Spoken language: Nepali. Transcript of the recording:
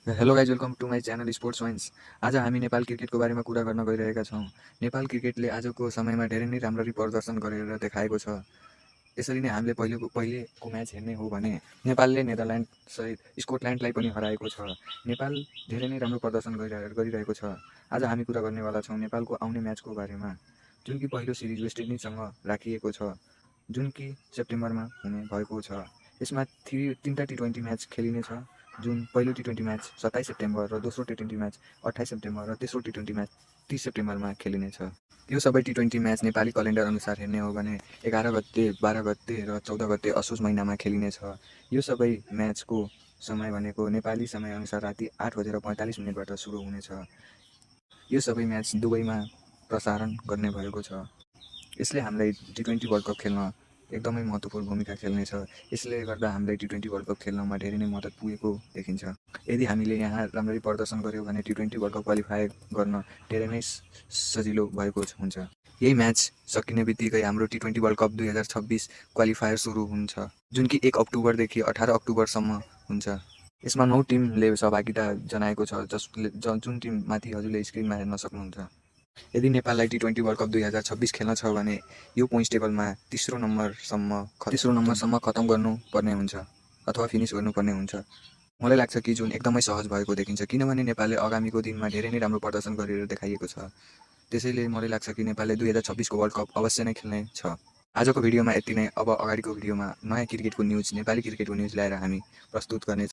Hello guys, welcome to my channel sports vines. आज हामी नेपाल क्रिकेटको बारेमा कुरा गर्न गइरहेका छौँ। नेपाल क्रिकेटले आजको समयमा धेरै नै राम्ररी प्रदर्शन गरेर देखाएको छ। यसरी नै हामीले पहिलेको म्याच हेर्ने हो भने नेपालले नेदरल्यान्ड सहित स्कटल्यान्डलाई पनि हराएको छ। नेपाल धेरै नै राम्रो प्रदर्शन गरिरहेको छ। आज हामी कुरा गर्नेवाला छौँ नेपालको आउने म्याचको बारेमा, जुन कि पहिलो सिरिज वेस्ट इन्डिजसँग राखिएको छ, जुन कि सेप्टेम्बरमा हुने भएको छ। यसमा तीनवटा टी20 म्याच खेलिनेछ, जुन पहिलो टी20 म्याच 27 सेप्टेम्बर र दोस्रो टी20 म्याच 28 सेप्टेम्बर र तेस्रो टी20 म्याच 30 सेप्टेम्बरमा खेलिनेछ। यो सबै टी20 म्याच नेपाली क्यालेन्डर अनुसार हेर्ने हो भने 11 गते, 12 गते र 14 गते असोज महिनामा खेलिनेछ। यो सबै म्याचको समय भनेको नेपाली समयअनुसार राति 8:45 सुरु हुनेछ। यो सबै म्याच दुबईमा प्रसारण गर्ने भएको छ। यसले हामीलाई टी20 वर्ल्ड कप खेल्न एकदमै महत्त्वपूर्ण भूमिका खेल्नेछ। यसले गर्दा हामीलाई टी20 वर्ल्ड कप खेल्नमा धेरै नै मद्दत पुगेको देखिन्छ। यदि हामीले यहाँ राम्ररी प्रदर्शन गऱ्यौँ भने टी20 वर्ल्ड कप क्वालिफाई गर्न धेरै नै सजिलो भएको हुन्छ। यही म्याच सकिने बित्तिकै हाम्रो टी20 वर्ल्ड कप 2026 क्वालिफायर सुरु हुन्छ, जुन कि 1 अक्टोबरदेखि 18 अक्टोबरसम्म हुन्छ। यसमा 9 टिमले सहभागिता जनाएको छ, जुन टिम माथि हजुरले स्क्रिनमा हेर्न सक्नुहुन्छ। यदि नेपाललाई टी20 वर्ल्ड कप 2026 खेल्न छ भने यो पोइन्ट्स टेबलमा तेस्रो नम्बरसम्म खतम गर्नुपर्ने हुन्छ अथवा फिनिस गर्नुपर्ने हुन्छ। मलाई लाग्छ कि जुन एकदमै सहज भएको देखिन्छ, किनभने नेपालले आगामीको दिनमा धेरै नै राम्रो प्रदर्शन गरेर देखाइएको छ। त्यसैले मलाई लाग्छ कि नेपालले 2026को वर्ल्ड कप अवश्य नै खेल्ने छ। आजको भिडियोमा यति नै। अब अगाडिको भिडियोमा नयाँ क्रिकेटको न्युज, नेपाली क्रिकेटको न्युज ल्याएर हामी प्रस्तुत गर्ने